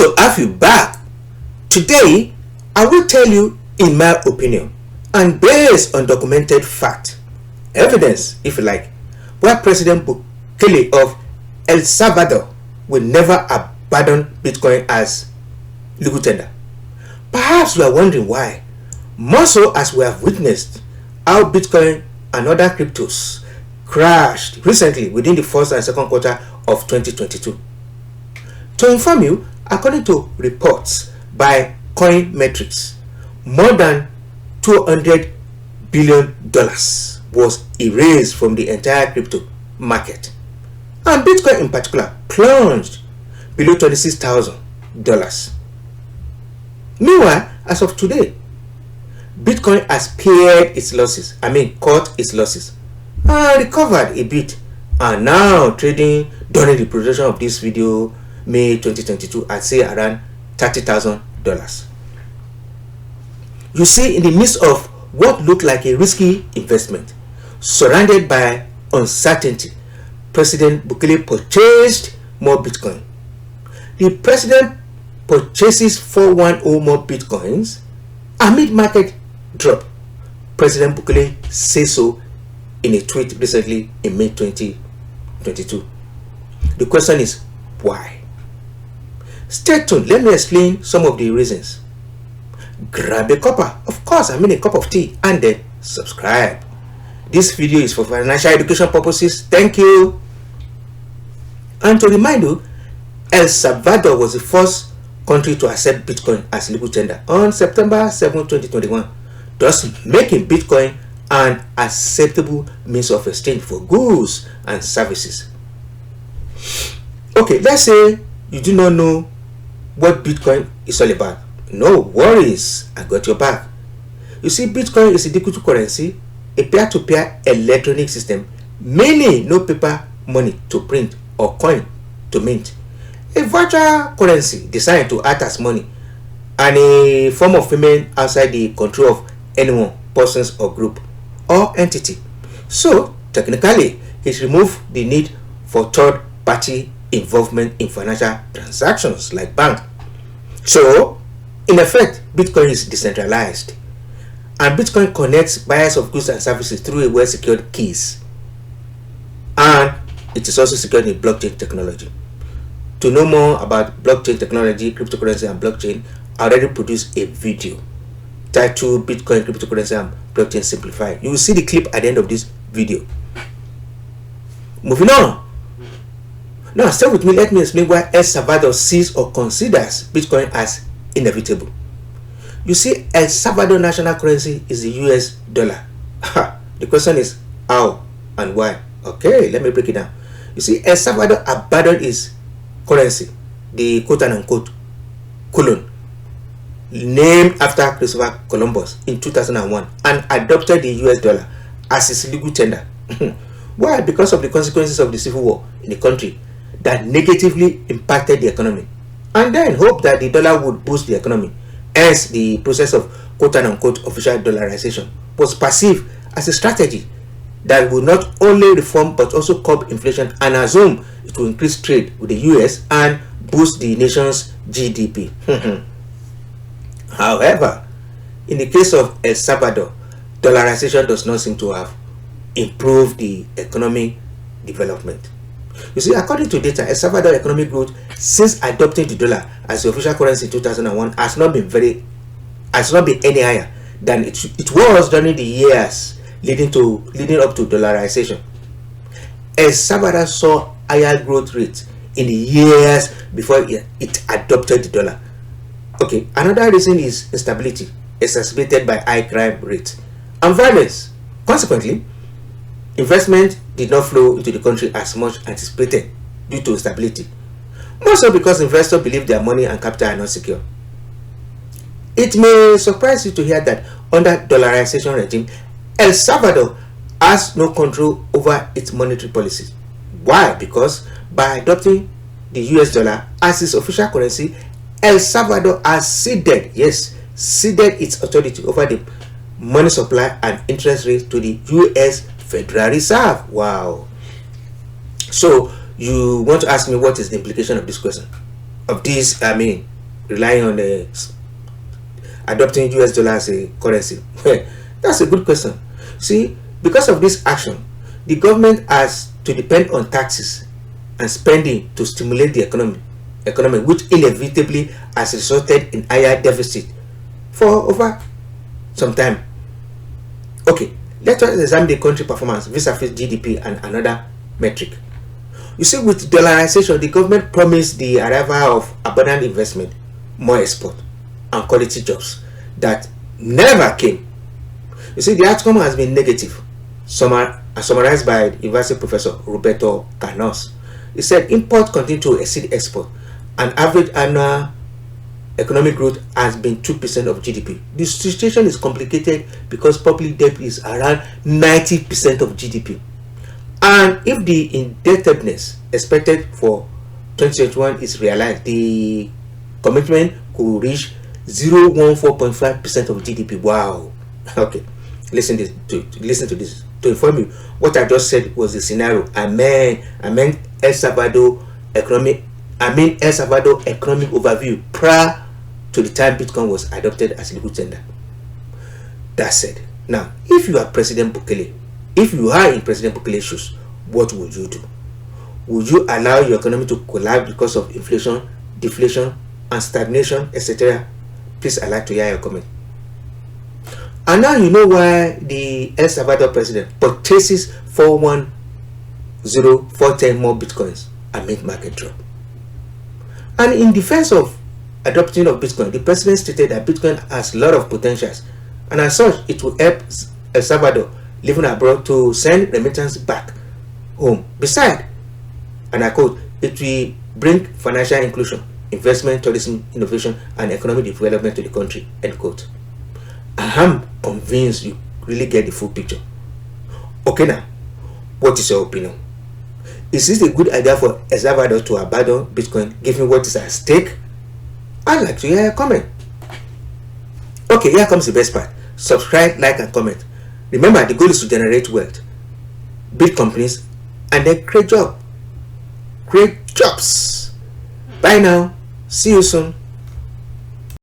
to have you back. Today, I will tell you, in my opinion, and based on documented fact, evidence if you like, why President BUKELE of El-Salvador will never abandon Bitcoin as legal tender. Perhaps you are wondering why, more so as we have witnessed how Bitcoin and other cryptos crashed recently within the first and second quarter of 2022. To inform you, according to reports by Coin Metrics, more than $200 billion was erased from the entire crypto market, and Bitcoin in particular plunged below $26,000. Meanwhile, as of today, Bitcoin has paid its losses, cut its losses, and recovered a bit, and now trading during the production of this video, May 2022, at say around $30,000. You see, in the midst of what looked like a risky investment, surrounded by uncertainty, President BUKELE purchased more Bitcoin. The president purchases 410 more Bitcoins amid market drop. President BUKELE says so in a tweet recently in May 2022. The question is, why? Stay tuned, let me explain some of the reasons. Grab a cuppa, of course, a cup of tea, and then subscribe. This video is for financial education purposes. Thank you. And to remind you, El Salvador was the first country to accept Bitcoin as legal tender on September 7, 2021, thus making Bitcoin an acceptable means of exchange for goods and services. Okay, let's say you do not know what Bitcoin is all about. No worries, I got your back. You see, Bitcoin is a digital currency, a peer-to-peer electronic system, meaning no paper money to print or coin to mint. A virtual currency designed to act as money and a form of payment outside the control of anyone, persons or group or entity. So technically, it removes the need for third-party involvement in financial transactions like bank. So in effect, Bitcoin is decentralized, and Bitcoin connects buyers of goods and services through a well-secured keys, and it is also secured in blockchain technology. To know more about blockchain technology, cryptocurrency and blockchain, I already produced a video titled Bitcoin, Cryptocurrency and Blockchain Simplified. You will see the clip at the end of this video. Moving on. Now stay with me, let me explain why El Salvador sees or considers Bitcoin as inevitable. You see, El Salvador national currency is the US dollar. The question is how and why. Okay, let me break it down. You see, El Salvador abandoned its currency, the quote-unquote colon, named after Christopher Columbus in 2001, and adopted the US dollar as its legal tender. Why? Because of the consequences of the civil war in the country that negatively impacted the economy, and then hope that the dollar would boost the economy. Hence, the process of quote-unquote official dollarization was perceived as a strategy that would not only reform but also curb inflation and assume it will increase trade with the US and boost the nation's GDP. However, in the case of El Salvador, dollarization does not seem to have improved the economic development. You see, according to data, El Salvador economic growth since adopting the dollar as the official currency in 2001 has not been any higher than it was during the years leading up to dollarization. El Salvador saw higher growth rates in the years before it adopted the dollar. Okay, another reason is instability exacerbated by high crime rates and violence. Consequently, investment did not flow into the country as much anticipated due to instability, more so because investors believe their money and capital are not secure. It may surprise you to hear that under dollarization regime, El Salvador has no control over its monetary policy. Why? Because by adopting the US dollar as its official currency, El Salvador has ceded its authority over the money supply and interest rates to the US Federal Reserve. Wow. So you want to ask me what is the implication of this question? Of this, relying on adopting US dollar as a currency? Well, that's a good question. See, because of this action, the government has to depend on taxes and spending to stimulate the economy, which inevitably has resulted in higher deficit for over some time. Okay, let us examine the country performance vis-a-vis GDP and another metric. You see, with dollarization, the government promised the arrival of abundant investment, more export, and quality jobs that never came. You see, the outcome has been negative, summarized by University Professor Roberto Carnos. He said import continue to exceed export, and average annual economic growth has been 2% of GDP. The situation is complicated because public debt is around 90% of GDP. And if the indebtedness expected for 2021 is realized, the commitment could reach 0.14% of GDP. Wow. Okay. Listen to this. To inform you, what I just said was the scenario. I meant El Salvador economic overview prior to the time Bitcoin was adopted as legal tender. That said, now if you are President Bukele, if you are in President Bukele's shoes, what would you do? Would you allow your economy to collapse because of inflation, deflation, and stagnation, etc.? Please, I'd like to hear your comment. And now you know why the El Salvador president purchases 410 more bitcoins amid market drop. And in defense of adoption of Bitcoin, the president stated that Bitcoin has a lot of potentials, and as such, it will help El Salvador living abroad to send remittance back home. Besides, and I quote, it will bring financial inclusion, investment, tourism, innovation, and economic development to the country, end quote. I am convinced you really get the full picture. Okay, now, what is your opinion? Is this a good idea for El Salvador to abandon Bitcoin given what is at stake? I'd like to hear a comment. Okay, here comes the best part. Subscribe, like, and comment. Remember, the goal is to generate wealth, build companies, and then create jobs. Bye now. See you soon.